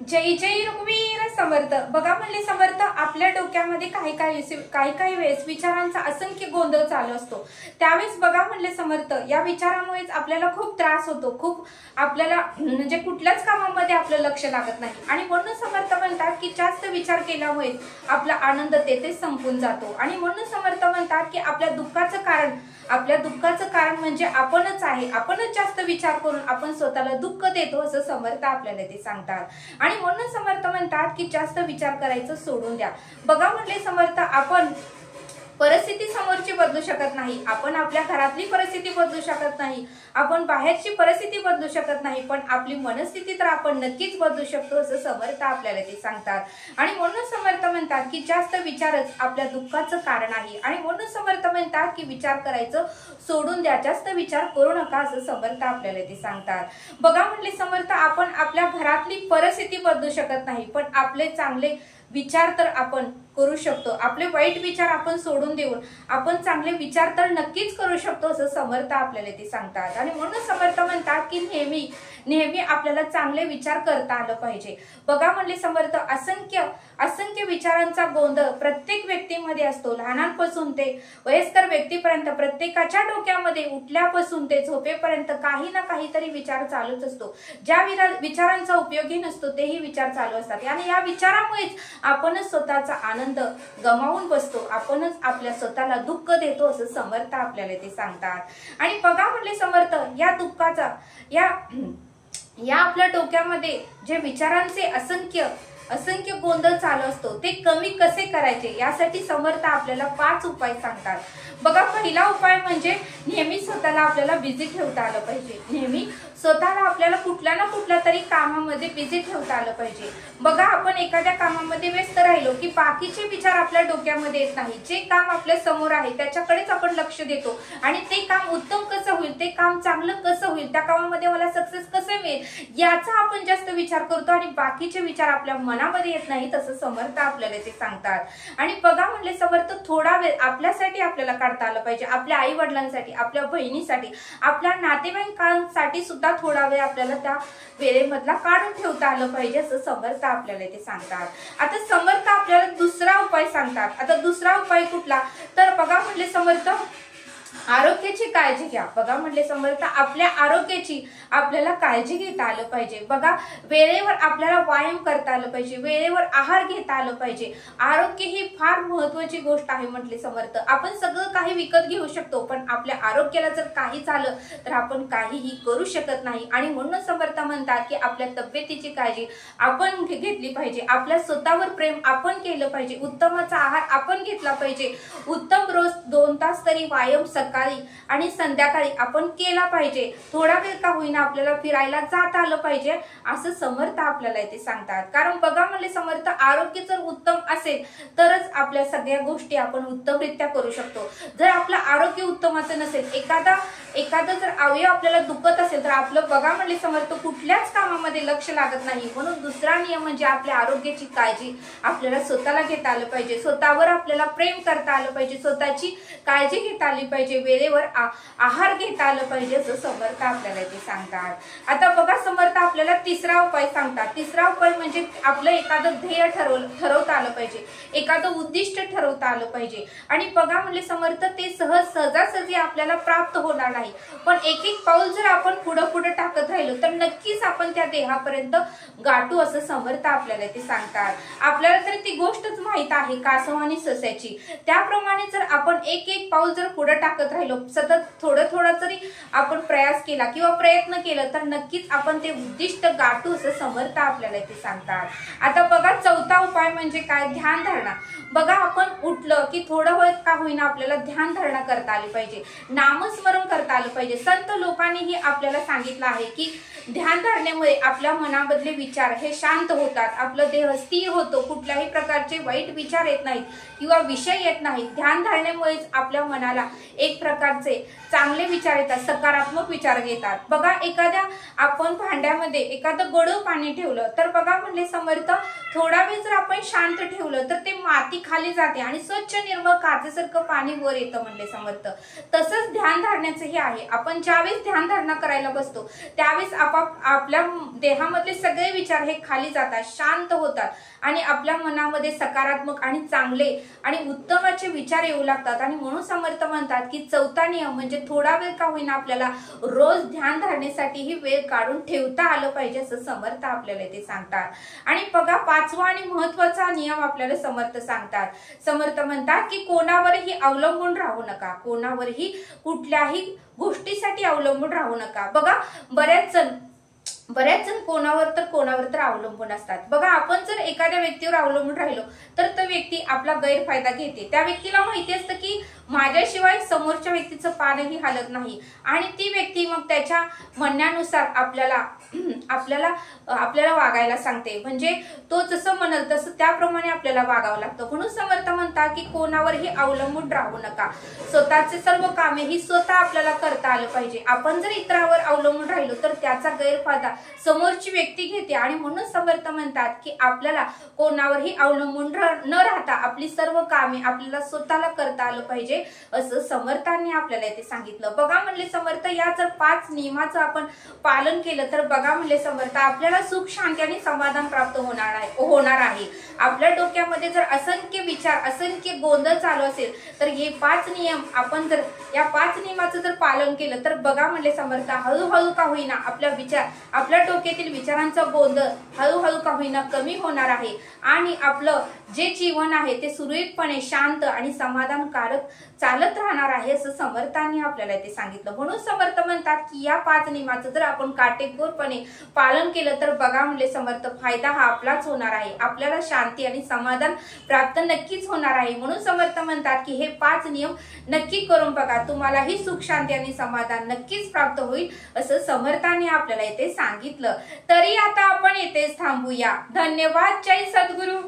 जय जय रघुवीर समर्थ। बघा म्हणले समर्थ, आपल्या डोक्यामध्ये काही वेळेस विचारांचा असंख्य गोंधळ चालू असतो। त्यावेळेस बघा म्हणले समर्थ, या विचारामुळेच आपल्याला खूप त्रास होतो, खूप आपल्याला म्हणजे कुठल्याच कामामध्ये आपलं लक्ष लागत नाही। आणि म्हणून समर्थ म्हणतात की जास्त विचार केल्यामुळे आपला आनंद तेथेच संपून जातो। आणि म्हणून समर्थ म्हणतात की आपल्या दुःखाचं कारण म्हणजे आपणच आहे। आपणच जास्त विचार करून आपण स्वतःला दुःख देतो असं समर्थ आपल्याला ते सांगतात। आणि म्हणून समर्थ म्हणतात की जास्त विचार करायचं सोडून द्या। बघा म्हणले समर्थ, आपण परिस्थिती समोरची बदलू शकत नाही, आपण आपल्या घरातली परिस्थिती बदलू शकत नाही, आपण बाहेरची परिस्थिती बदलू शकत नाही, पण आपली मनस्थिती तर आपण नक्कीच बदलू शकतो असं समर्थ आपल्याला ते सांगतात। आणि म्हणून समर्थ म्हणतात की जास्त विचारच आपल्या दुःखाचं कारण आहे। आणि म्हणून समर्थ म्हणतात की विचार करायचं सोडून द्या, जास्त विचार करू नका असं समर्थ आपल्याला ते सांगतात। बघा म्हणले समर्थ, आपण आपल्या घरातली परिस्थिती बदलू शकत नाही, पण आपले चांगले विचार तर आपण करू शकतो। आपले वाईट विचार आपण सोडून देऊन आपण चांगले विचार तर नक्कीच करू शकतो असं समर्थ आपल्याला ते सांगतात। आणि म्हणून समर्थ म्हणतात की नेहमी आपल्याला चांगले विचार करता आलं पाहिजे। बघा म्हणले समर्थ, असंख्य विचारांचा गोंधळ प्रत्येक व्यक्तीमध्ये असतो। लहानांपासून ते वयस्कर व्यक्तीपर्यंत प्रत्येकाच्या डोक्यामध्ये उठल्यापासून ते झोपेपर्यंत काही ना काहीतरी विचार चालूच असतो। ज्या विचारांचा उपयोगी नसतो तेही विचार चालू असतात। आणि या विचारामुळेच आपणच स्वतःचा आनंद गमावून बसतो, आपणच आपल्या स्वतःला दुःख देतो असं समर्थ आपल्याला ते सांगतात। आणि बघा म्हणले समर्थ, या दुःखाचा या आपल्या डोक्यामध्ये जे विचारांचे असंख्य गोंधळ चालू असतो ते कमी कसे करायचे यासाठी समर्थ आपल्याला 5 उपाय सांगतात। बघा, पहिला उपाय म्हणजे नेहमी स्वतःला आपल्याला बिझी ठेवता आलं पाहिजे। नेहमी स्वतःला आपल्याला कुठल्या ना कुठल्या तरी कामामध्ये बिझी ठेवता आलं पाहिजे। बघा, आपण एखाद्या कामामध्ये व्यस्त राहिलो की बाकीचे विचार आपल्या डोक्यामध्ये येत नाही। जे काम आपल्या समोर आहे त्याच्याकडेच आपण लक्ष देतो आणि ते काम उत्तम कसं होईल, ते काम चांगलं कसं होईल, त्या कामामध्ये मला सक्सेस कसं मिळेल याचा आपण जास्त विचार करतो आणि बाकीचे विचार आपल्या मनामध्ये येत नाही तसं समर्थ आपल्याला ते सांगतात। आणि बघा म्हणले समर्थ, थोडा वेळ आपल्यासाठी आपल्याला काढता आलं पाहिजे, आपल्या आई वडिलांसाठी, आपल्या बहिणीसाठी, आपल्या नातेवाईकांसाठी सुद्धा थोडा वेळ आपल्याला त्या वेळेमधला काढून ठेवता आलं पाहिजे असं समर्थ आपल्याला ते सांगतात। आता समर्थ आपल्याला दुसरा उपाय सांगतात। आता दुसरा उपाय कुठला, तर बघा म्हणले समर्थ, आरोग्याची काळजी घ्या। बघा म्हणले समर्थ, आपल्या आरोग्याची आपल्याला काळजी घेता आलं पाहिजे। बघा, वेळेवर आपल्याला व्यायाम करता आलं पाहिजे, वेळेवर आहार घेता आलं पाहिजे। आरोग्य ही फार महत्त्वाची गोष्ट आहे म्हटले समर्थ। आपण सगळं काही विकत घेऊ शकतो, पण आपल्या आरोग्याला जर काही झालं तर आपण काहीही करू शकत नाही। आणि म्हणून समर्थ म्हणतात की आपल्या तब्येतीची काळजी आपण घेतली पाहिजे, आपल्या स्वतःवर प्रेम आपण केलं पाहिजे, उत्तमाचा आहार आपण घेतला पाहिजे, उत्तम रोज 2 तास तरी व्यायाम सकाळी आणि संध्याकाळी आपण केला पाहिजे। थोडा वेळ का होईना आपल्याला फिरायला जात आलं पाहिजे असं समर्थ आपल्याला इथे सांगतात। कारण बघा म्हणले समर्थ, आरोग्य जर उत्तम असेल तरच आपल्या सगळ्या गोष्टी आपण उत्तमरित्या करू शकतो। जर आपलं आरोग्य उत्तमाचं नसेल, एखादा जर अवयव आपल्याला दुखत असेल तर आपलं बघा म्हणले समर्थ कुठल्याच कामामध्ये लक्ष लागत नाही। म्हणून दुसरा नियम म्हणजे आपल्या आरोग्याची काळजी आपल्याला स्वतःला घेता आलं पाहिजे, स्वतःवर आपल्याला प्रेम करता आलं पाहिजे, स्वतःची काळजी घेता आली पाहिजे, वेळेवर आहार घेता आलं पाहिजे असं समर्थ आपल्याला ते सांगतात। आता बघा समर्थ आपल्याला तिसरा उपाय सांगतात। तिसरा उपाय म्हणजे आपलं एखादं ध्येय ठरवता आलं पाहिजे, एखादं उद्दिष्ट ठरवता आलं पाहिजे। आणि बघा म्हणले समर्थ, ते सहजासहजी आपल्याला प्राप्त होणार नाही, पण एक पाऊल जर आपण पुढे टाकत राहिलो तर नक्कीच आपण त्या ध्येयापर्यंत गाठू असं समर्थ आपल्याला ते सांगतात। आपल्याला तर ती गोष्टच माहित आहे, कासव आणि सस्याची, त्याप्रमाणे जर आपण एक पाऊल जर पुढे टाकत राहिलो, सतत थोडं जरी आपण प्रयास केला किंवा प्रयत्न केलं तर नक्कीच आपण ते उद्दिष्ट गाठू असं समर्थ आपल्याला ते सांगतात। आता बघा, चौथा उपाय म्हणजे काय, ध्यान धारणा। बघा, आपण उठलं की थोडं वेळ का होईना आपल्याला ध्यान धारणा करता आली पाहिजे, नामस्मरण करता आलं पाहिजे। संत लोकांनीही आपल्याला सांगितलं आहे की ध्यान धारणेमुळे आपल्या मनामधले विचार हे शांत होतात, आपलं देह स्थिर होतो, कुठल्याही प्रकारचे वाईट विचार येत नाहीत किंवा विषय येत नाहीत। ध्यान धारणेमुळेच आपल्या मनाला एक प्रकारचे चांगले विचार येतात, सकारात्मक विचार येतात। बघा एखाद्या आपण भांड्यामध्ये एखादं गढूळ पाणी ठेवलं तर बघा म्हणले समर्थ थोडा वेळ जर आपण शांत ठेवलं तर ते माती खाली जाते आणि स्वच्छ निर्मळ काचेसारखं पाणी वर येतं म्हणले समर्थ। तसंच ध्यान धारण्याचं हे आहे, आपण ज्यावेळेस ध्यान धारणा करायला बसतो त्यावेळेस आपल्या देहामधले सगळे विचार हे खाली जातात, शांत होतात आणि आपल्या मनामध्ये सकारात्मक आणि चांगले आणि उत्तमाचे विचार येऊ लागतात। आणि म्हणून समर्थ म्हणतात की चौथा नियम म्हणजे थोडा वेळ का होईना आपल्याला रोज ध्यान धारणेसाठी ही वेळ काढून ठेवता आलं पाहिजे असं समर्थ आपल्याला ते सांगतात। आणि बघा पाचवा आणि महत्वाचा नियम आपल्याला समर्थ सांगतात। समर्थ म्हणतात की कोणावरही अवलंबून राहू नका, कोणावरही कुठल्याही गोष्टीसाठी अवलंबून राहू नका। बघा बऱ्याच जण कोणावर तर अवलंबून असतात। बघा आपण जर एखाद्या व्यक्तीवर अवलंबून राहिलो तर तो व्यक्ती आपला गैरफायदा घेते। त्या व्यक्तीला माहिती असतं की माझ्याशिवाय समोरच्या व्यक्तीचं पानही हलत नाही आणि ती व्यक्ती मग त्याच्या म्हणण्यानुसार आपल्याला वागायला सांगते, म्हणजे तो जसं म्हणेल तसं त्याप्रमाणे आपल्याला वागावं लागतं। म्हणून समर्थ म्हणतात की कोणावरही अवलंबून राहू नका, स्वतःचे सर्व कामे ही स्वतः आपल्याला करता आलं पाहिजे। आपण जर इतरांवर अवलंबून राहिलो तर त्याचा गैरफायदा समोरची व्यक्ती घेते आणि म्हणून समर्थ म्हणतात की आपल्याला कोणावरही अवलंबून न राहता आपली सर्व कामे आपल्याला स्वतःला करता आलं पाहिजे असं समर्थांनी आपल्याला इथे सांगितलं। बघा म्हणले समर्थ या जर 5 नियमाचं आपण पालन केलं तर बघा म्हणले समर्थ आपल्याला सुख शांती आणि समाधान प्राप्त होणार आहे। आपल्या डोक्यामध्ये जर असंख्य विचार असंख्य गोंधळ चालू असेल तर हे 5 नियम आपण जर या 5 नियमाचं जर पालन केलं तर बघा म्हणले समर्थ हळूहळू का होईना आपल्या डोक्यातील विचारांचा गोंधळ हळूहळू का होईना कमी होणार आहे आणि आपलं जे जीवन आहे ते सुरळीतपणे शांत आणि समाधानकारक चालत राहणार आहे असं समर्थांनी आपल्याला ते सांगितलं। म्हणून समर्थ म्हणतात की या 5 नियमाचं जर आपण काटेकोरपणे पालन केलं तर बघा म्हणले समर्थ फायदा हा आपलाच होणार आहे, आपल्याला शांती आणि समाधान प्राप्त नक्कीच होणार आहे। म्हणून समर्थ म्हणतात की हे 5 नियम नक्की करून बघा, तुम्हालाही सुख शांती आणि समाधान नक्कीच प्राप्त होईल असं समर्थांनी आपल्याला इथे सांगितलं। तरी आता आपण इथेच थांबूया। धन्यवाद। जय सद्गुरु।